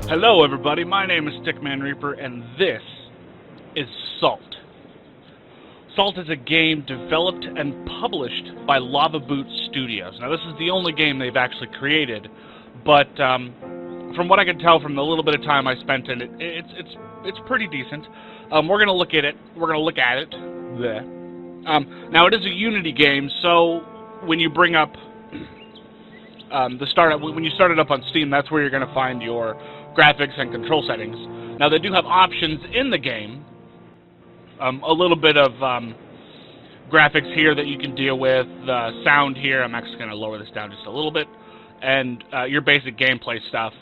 Hello everybody, my name is Stickmanreaper and this is Salt. Salt is a game developed and published by Lavaboots Studios. Now this is the only game they've actually created, but from what I can tell from the little bit of time I spent in it, it's pretty decent. We're gonna look at it. Bleh. Now it is a Unity game, so when you bring up when you start it up on Steam, that's where you're going to find your graphics and control settings. Now they do have options in the game, a little bit of graphics here that you can deal with, sound here. I'm actually going to lower this down just a little bit, and your basic gameplay stuff.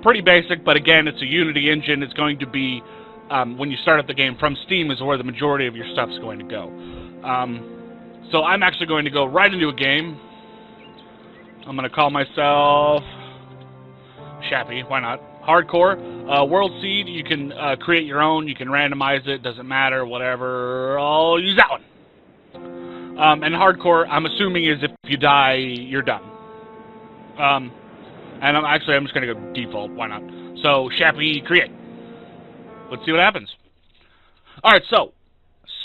Pretty basic, but again, it's a Unity engine. It's going to be, when you start up the game from Steam, is where the majority of your stuff's going to go. So I'm actually going to go right into a game. I'm going to call myself Shappy, why not? Hardcore. World Seed, you can create your own, you can randomize it, doesn't matter, whatever. I'll use that one. And Hardcore, I'm assuming, is if you die, you're done. And I'm just going to go default, why not? So, Shappy, create. Let's see what happens. Alright, so,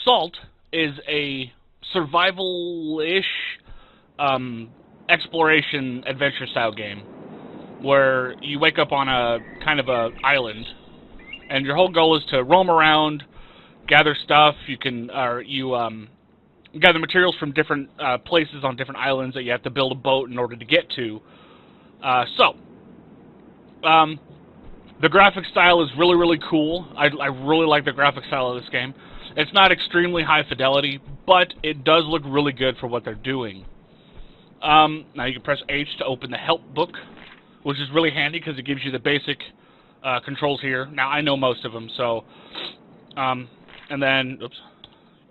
Salt is a survival-ish, exploration adventure style game where you wake up on a kind of a island and your whole goal is to roam around, gather stuff. You can gather materials from different places on different islands that you have to build a boat in order to get to. The graphic style is really cool. I really like the graphic style of this game. It's not extremely high fidelity, but it does look really good for what they're doing. Now you can press H to open the help book, which is really handy because it gives you the basic controls here. Now I know most of them, so and then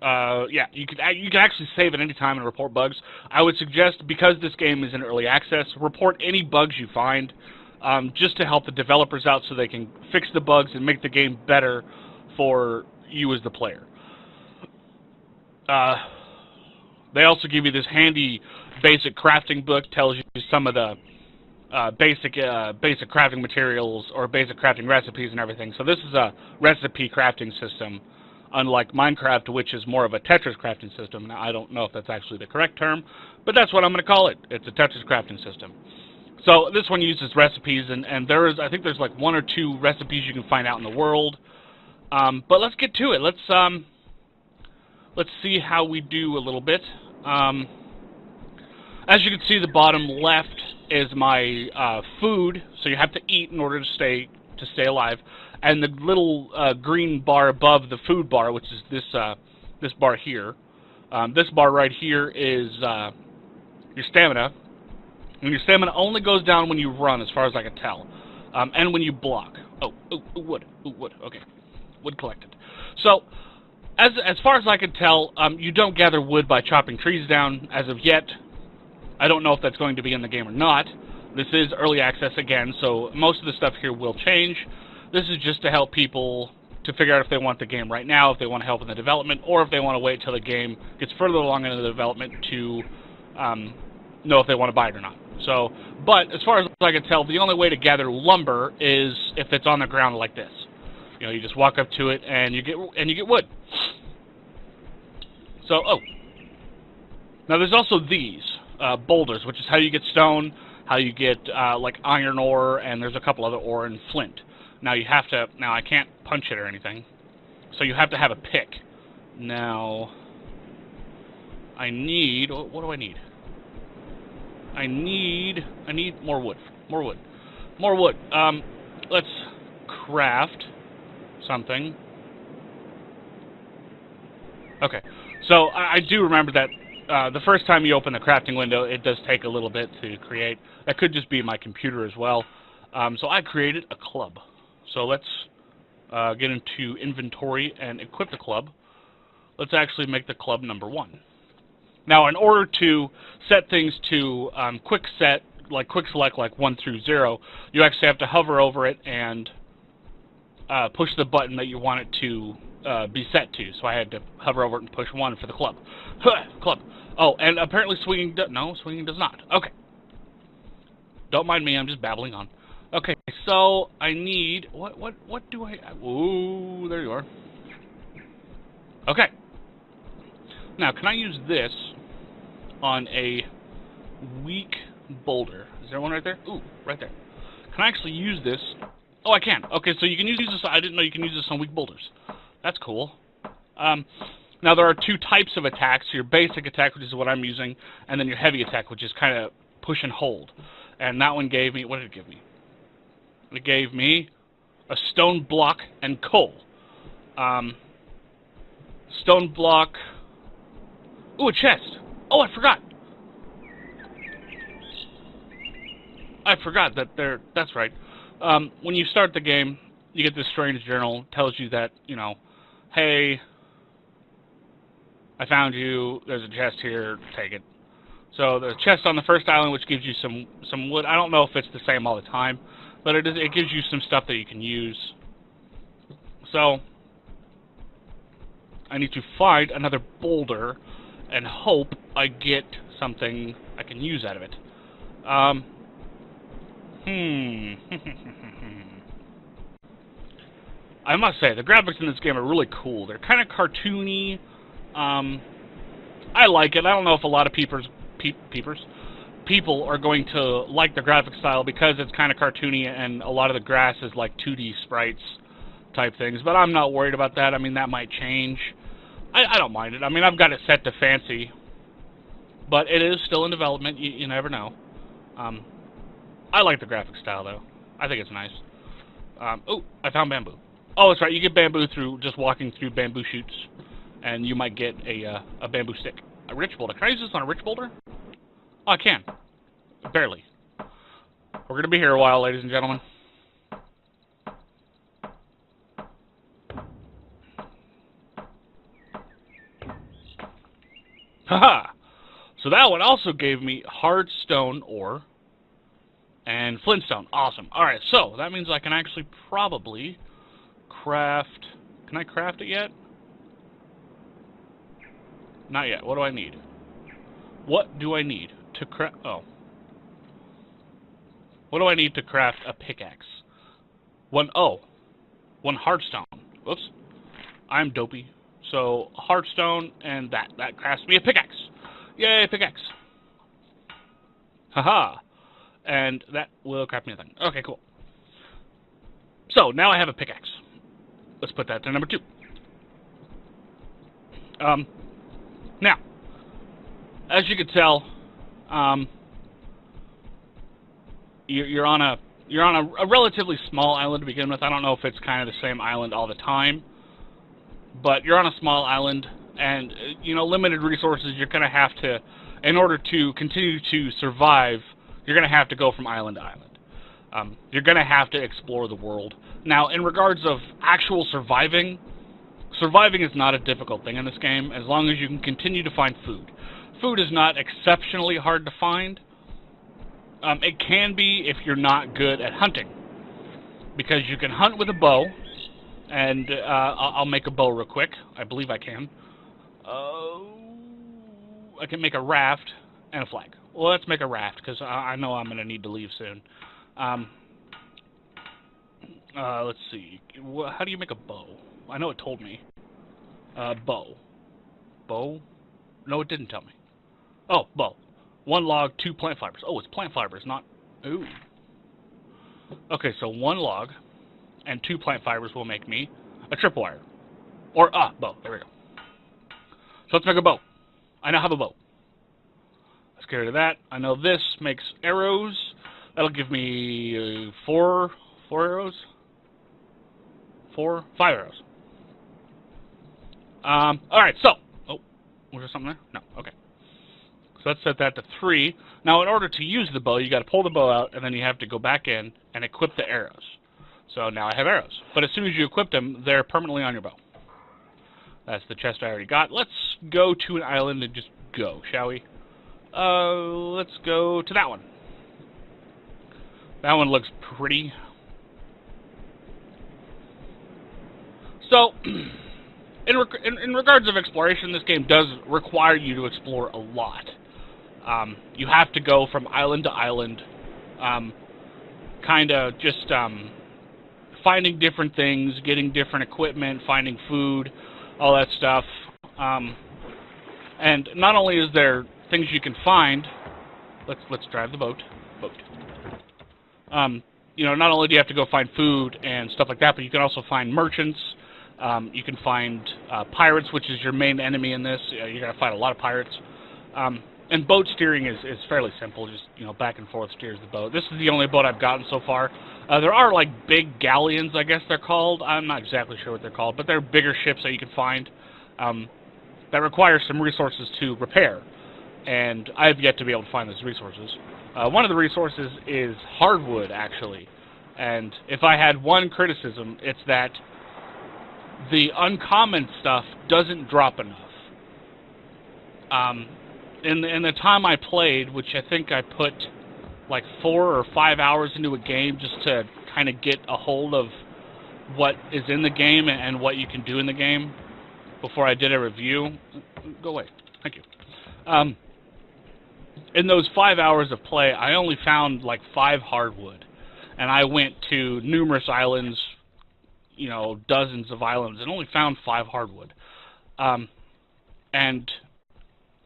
yeah, you can actually save at any time and report bugs. I would suggest, because this game is in early access, report any bugs you find, just to help the developers out so they can fix the bugs and make the game better for you as the player. They also give you this handy basic crafting book, tells you some of the basic crafting materials or basic crafting recipes and everything. So this is a recipe crafting system, unlike Minecraft, which is more of a Tetris crafting system. Now I don't know if that's actually the correct term, but that's what I'm going to call it. It's a Tetris crafting system. So this one uses recipes, and I think there's like 1 or 2 recipes you can find out in the world. But let's get to it. Let's see how we do a little bit. As you can see, the bottom left is my food, so you have to eat in order to stay alive. And the little green bar above the food bar, which is this bar here. This bar right here is your stamina. And your stamina only goes down when you run, as far as I can tell, and when you block. Oh, wood. Ooh, wood. Okay, wood collected. So, as far as I can tell, you don't gather wood by chopping trees down as of yet. I don't know if that's going to be in the game or not. This is early access again, so most of the stuff here will change. This is just to help people to figure out if they want the game right now, if they want help in the development, or if they want to wait till the game gets further along in the development to know if they want to buy it or not. So, but as far as I can tell, the only way to gather lumber is if it's on the ground like this. You know, you just walk up to it and you get wood. So, now there's also these boulders, which is how you get stone, how you get like iron ore, and there's a couple other ore and flint. Now you have to. Now I can't punch it or anything, so you have to have a pick. Now I need. What do I need? I need more wood. More wood. Let's craft something. Okay. So I do remember that the first time you open the crafting window, it does take a little bit to create. That could just be my computer as well. So I created a club. So let's get into inventory and equip the club. Let's actually make the club number 1. Now, in order to set things to quick select like 1 through 0, you actually have to hover over it and push the button that you want it to be set to. So I had to hover over it and push 1 for the club. Club. Oh, and apparently swinging does not. Okay. Don't mind me, I'm just babbling on. Okay, so I need... What do I... Ooh, there you are. Okay. Now, can I use this on a weak boulder? Is there one right there? Ooh, right there. Can I actually use this? Oh, I can. Okay, so you can use this... I didn't know you can use this on weak boulders. That's cool. Now, there are two types of attacks. Your basic attack, which is what I'm using, and then your heavy attack, which is kind of push and hold. And that one gave me... What did it give me? It gave me a stone block and coal. Stone block... Ooh, a chest! Oh, I forgot! That there... That's right. When you start the game, you get this strange journal. It tells you that, you know, hey... I found you, there's a chest here, take it. So there's a chest on the first island which gives you some wood. I don't know if it's the same all the time, but it gives you some stuff that you can use. So I need to find another boulder and hope I get something I can use out of it. I must say, the graphics in this game are really cool. They're kind of cartoony. I like it. I don't know if a lot of people are going to like the graphic style because it's kind of cartoony and a lot of the grass is like 2D sprites type things, but I'm not worried about that. I mean, that might change. I don't mind it. I mean, I've got it set to fancy, but it is still in development. You never know. I like the graphic style, though. I think it's nice. Oh, I found bamboo. Oh, that's right. You get bamboo through just walking through bamboo shoots. And you might get a bamboo stick. A rich boulder. Can I use this on a rich boulder? Oh, I can. Barely. We're going to be here a while, ladies and gentlemen. Haha! So that one also gave me hard stone ore and flintstone. Awesome. Alright, so that means I can actually probably craft... Can I craft it yet? Not yet. What do I need? What do I need to craft... Oh. What do I need to craft a pickaxe? One hardstone. Whoops. I'm dopey. So, hardstone, and that crafts me a pickaxe. Yay, pickaxe. Haha. And that will craft me a thing. Okay, cool. So, now I have a pickaxe. Let's put that to number 2. Now, as you can tell, you're on a relatively small island to begin with. I don't know if it's kind of the same island all the time, but you're on a small island, and you know, limited resources. You're going to have to, in order to continue to survive, you're going to have to go from island to island. You're going to have to explore the world. Now, in regards of actual surviving is not a difficult thing in this game, as long as you can continue to find food. Food is not exceptionally hard to find. It can be if you're not good at hunting, because you can hunt with a bow, and I'll make a bow real quick. I believe I can. I can make a raft and a flag. Well, let's make a raft, because I know I'm going to need to leave soon. Let's see. How do you make a bow? I know it told me. Bow. Bow? No, it didn't tell me. Oh, bow. 1 log, 2 plant fibers. Oh, it's plant fibers, not... Ooh. Okay, so 1 log and 2 plant fibers will make me a tripwire. Or, bow. There we go. So let's make a bow. I now have a bow. Let's get rid of that. I know this makes arrows. That'll give me 4 arrows. 5 arrows. Alright, so. Oh, was there something there? No, okay. So let's set that to 3. Now, in order to use the bow, you got to pull the bow out, and then you have to go back in and equip the arrows. So now I have arrows. But as soon as you equip them, they're permanently on your bow. That's the chest I already got. Let's go to an island and just go, shall we? Let's go to that one. That one looks pretty. So, in regards of exploration, this game does require you to explore a lot. You have to go from island to island. kind of just finding different things, getting different equipment, finding food, all that stuff. And not only is there things you can find, let's drive the boat. You know, not only do you have to go find food and stuff like that, but you can also find merchants. You can find pirates, which is your main enemy in this. You're gonna fight a lot of pirates. And boat steering is fairly simple. Just, you know, back and forth steers the boat. This is the only boat I've gotten so far. There are like big galleons, I guess they're called. I'm not exactly sure what they're called, but they're bigger ships that you can find that require some resources to repair. And I have yet to be able to find those resources. One of the resources is hardwood, actually. And if I had one criticism, it's that the uncommon stuff doesn't drop enough. In the time I played, which I think I put like 4 or 5 hours into a game just to kind of get a hold of what is in the game and what you can do in the game before I did a review. Go away. Thank you. In those 5 hours of play, I only found like 5 hardwood. And I went to numerous islands, you know, dozens of islands, and only found 5 hardwood. And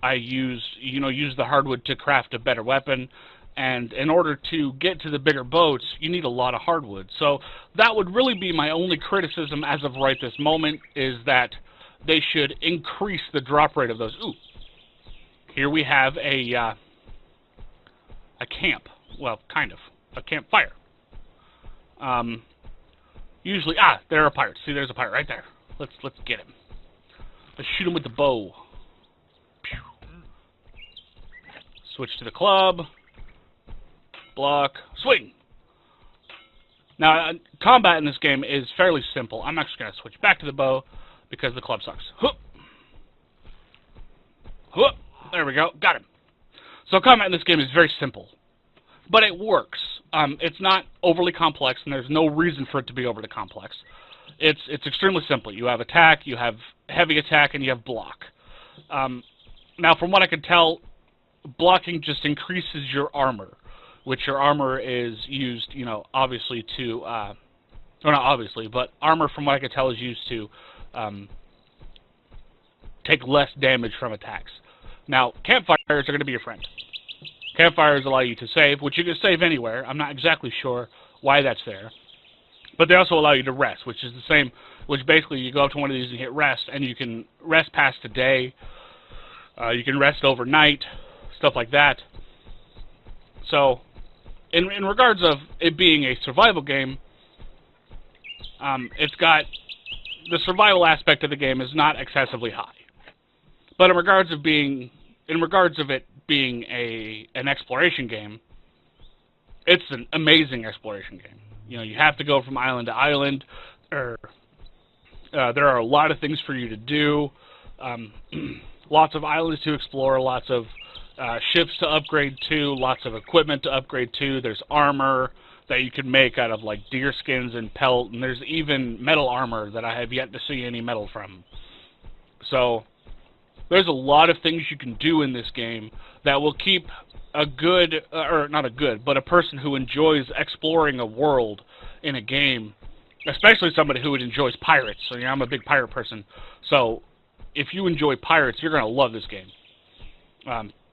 I used the hardwood to craft a better weapon. And in order to get to the bigger boats, you need a lot of hardwood. So that would really be my only criticism as of right this moment, is that they should increase the drop rate of those. Ooh, here we have a camp. Well, kind of. A campfire. Usually, there are pirates. See, there's a pirate right there. Let's get him. Let's shoot him with the bow. Pew. Switch to the club. Block. Swing! Now, combat in this game is fairly simple. I'm actually going to switch back to the bow because the club sucks. Hup. Hup. There we go. Got him. So combat in this game is very simple. But it works. It's not overly complex, and there's no reason for it to be overly complex. It's extremely simple. You have attack, you have heavy attack, and you have block. Now, from what I can tell, blocking just increases your armor, which your armor is used, you know, obviously to, well, not obviously, but armor, from what I can tell, is used to take less damage from attacks. Now, campfires are going to be your friend. Campfires allow you to save, which you can save anywhere. I'm not exactly sure why that's there. But they also allow you to rest, which is the same, which basically you go up to one of these and hit rest, and you can rest past the day. You can rest overnight, stuff like that. So, in regards of it being a survival game, it's got, the survival aspect of the game is not excessively high. But in regards of it being an exploration game, it's an amazing exploration game. You know, you have to go from island to island. There are a lot of things for you to do. Lots of islands to explore, lots of ships to upgrade to, lots of equipment to upgrade to. There's armor that you can make out of like deer skins and pelt, and there's even metal armor that I have yet to see any metal from. So there's a lot of things you can do in this game that will keep a good, or not a good, but a person who enjoys exploring a world in a game, especially somebody who enjoys pirates. So, you know, I'm a big pirate person. So if you enjoy pirates, you're going to love this game.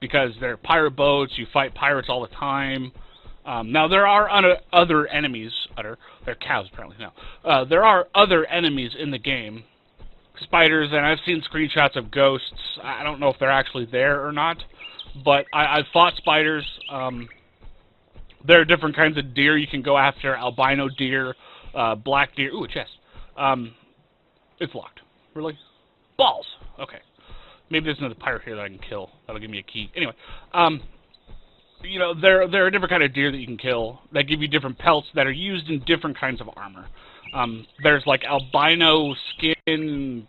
Because they're pirate boats, you fight pirates all the time. Now, there are other enemies. They're cows, apparently. No. There are other enemies in the game. Spiders, and I've seen screenshots of ghosts. I don't know if they're actually there or not, but I've fought spiders. There are different kinds of deer you can go after. Albino deer, black deer. Ooh, a chest. It's locked. Really? Balls. Okay. Maybe there's another pirate here that I can kill. That'll give me a key. Anyway, you know, there are different kind of deer that you can kill that give you different pelts that are used in different kinds of armor. There's like albino skin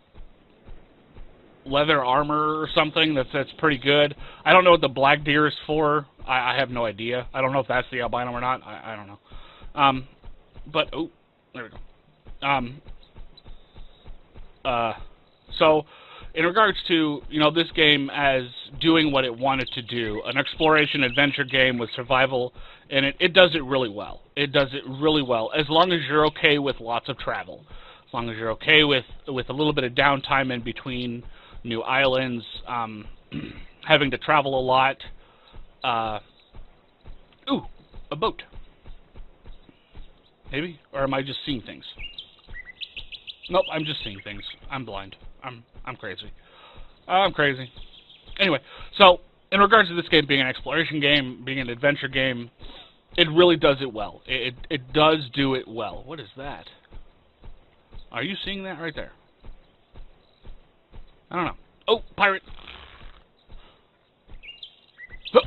leather armor or something that's pretty good. I don't know what the black deer is for. I have no idea. I don't know if that's the albino or not. I don't know. But, oh, there we go. So, in regards to, you know, this game as doing what it wanted to do, an exploration adventure game with survival in it, it does it really well. It does it really well, as long as you're okay with lots of travel. As long as you're okay with a little bit of downtime in between new islands, having to travel a lot. Ooh, a boat. Maybe? Or am I just seeing things? Nope, I'm just seeing things. I'm blind. I'm crazy. I'm crazy. Anyway, so in regards to this game being an exploration game, being an adventure game, it really does it well. It does do it well. What is that? Are you seeing that right there? I don't know. Oh, pirate! Oh.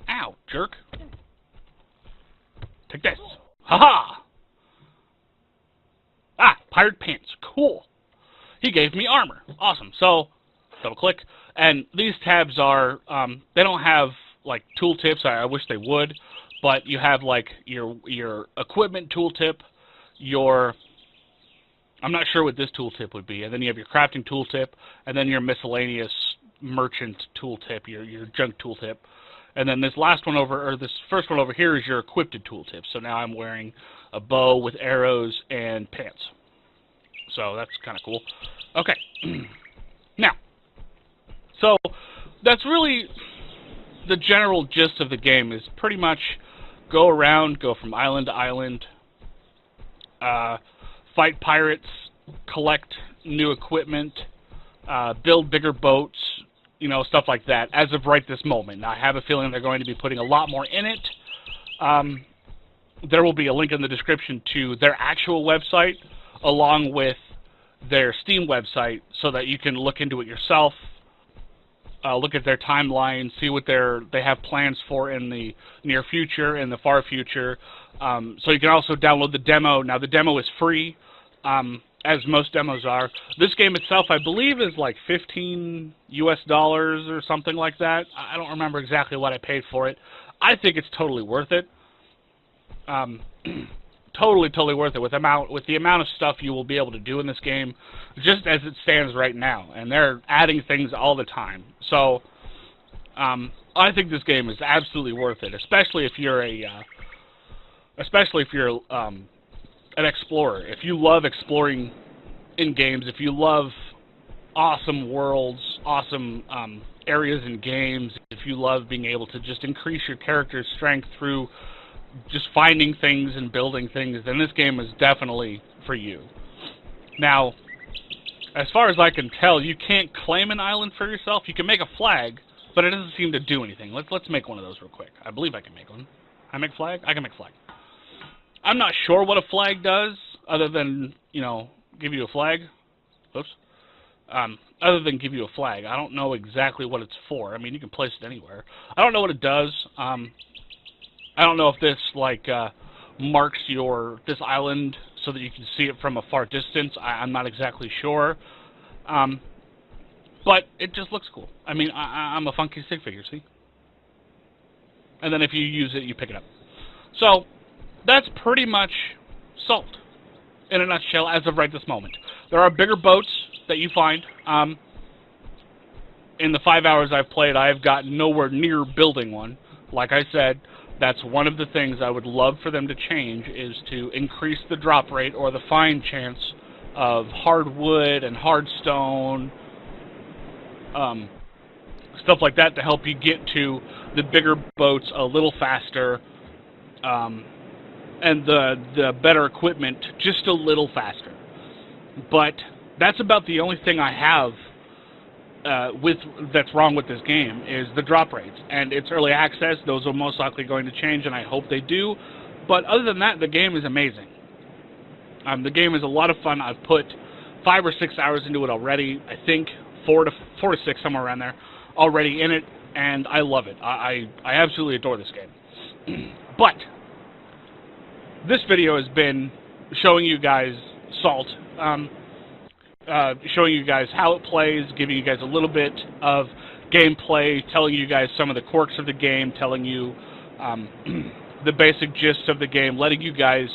Ow, jerk. Take this. Ha-ha! Ah, pirate pants. Cool. He gave me armor. Awesome. So, double click. And these tabs are, they don't have, like, tooltips. I wish they would. But you have, like, your equipment tooltip, your... I'm not sure what this tooltip would be. And then you have your crafting tooltip, and then your miscellaneous merchant tooltip, your junk tooltip. And then this last one over, or this first one over here is your equipped tooltip. So now I'm wearing a bow with arrows and pants. So that's kind of cool. Okay. Now, so that's really the general gist of the game, is pretty much go around, go from island to island, fight pirates, collect new equipment, build bigger boats, you know, stuff like that, as of right this moment. Now, I have a feeling they're going to be putting a lot more in it. There will be a link in the description to their actual website, along with their Steam website, so that you can look into it yourself, look at their timeline, see what they have plans for in the near future, in the far future. So you can also download the demo. Now, the demo is free, as most demos are. This game itself, I believe, is like $15 US or something like that. I don't remember exactly what I paid for it. I think it's totally worth it. Totally worth it with the amount of stuff you will be able to do in this game, just as it stands right now. And they're adding things all the time. So I think this game is absolutely worth it, especially if you're an explorer. If you love exploring in games, if you love awesome worlds, awesome areas in games, if you love being able to just increase your character's strength through just finding things and building things, then this game is definitely for you. Now, as far as I can tell, you can't claim an island for yourself. You can make a flag, but it doesn't seem to do anything. Let's make one of those real quick. I believe I can make one. I make flag? I can make flag. I'm not sure what a flag does, other than, you know, give you a flag. Oops. Other than give you a flag. I don't know exactly what it's for. I mean, you can place it anywhere. I don't know what it does. I don't know if this, like, marks this island so that you can see it from a far distance. I'm not exactly sure. But it just looks cool. I mean, I'm a funky stick figure, see? And then if you use it, you pick it up. So, that's pretty much Salt, in a nutshell, as of right this moment. There are bigger boats that you find. In the 5 hours I've played, I've gotten nowhere near building one. Like I said, that's one of the things I would love for them to change, is to increase the drop rate or the find chance of hardwood and hard stone, stuff like that, to help you get to the bigger boats a little faster, and the better equipment just a little faster. But that's about the only thing I have that's wrong with this game, is the drop rates. And it's early access. Those are most likely going to change, and I hope they do. But other than that, the game is amazing. The game is a lot of fun. I've put 5 or 6 hours into it already. I think 4 to 6, somewhere around there, already in it, and I love it. I absolutely adore this game. But this video has been showing you guys Salt, showing you guys how it plays, giving you guys a little bit of gameplay, telling you guys some of the quirks of the game, telling you the basic gist of the game, letting you guys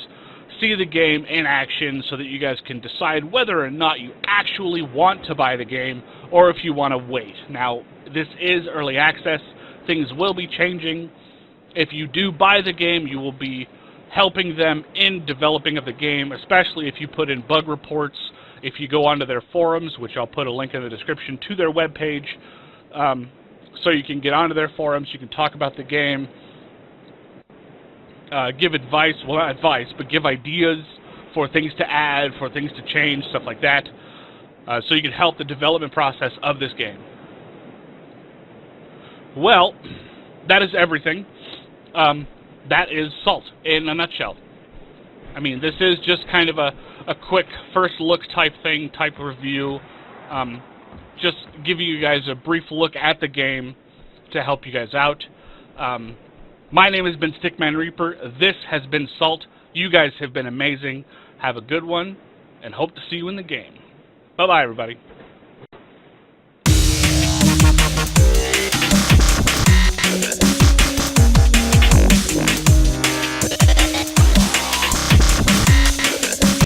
see the game in action so that you guys can decide whether or not you actually want to buy the game or if you want to wait. Now, this is early access. Things will be changing. If you do buy the game, you will be helping them in developing of the game, especially if you put in bug reports, if you go onto their forums, which I'll put a link in the description to their webpage, so you can get onto their forums, you can talk about the game, give advice, well not advice, but give ideas for things to add, for things to change, stuff like that, so you can help the development process of this game. Well, that is everything. That is Salt in a nutshell. I mean, this is just kind of a quick first look type thing, type review. Just giving you guys a brief look at the game to help you guys out. My name has been Stickmanreaper. This has been Salt. You guys have been amazing. Have a good one, and hope to see you in the game. Bye-bye, everybody.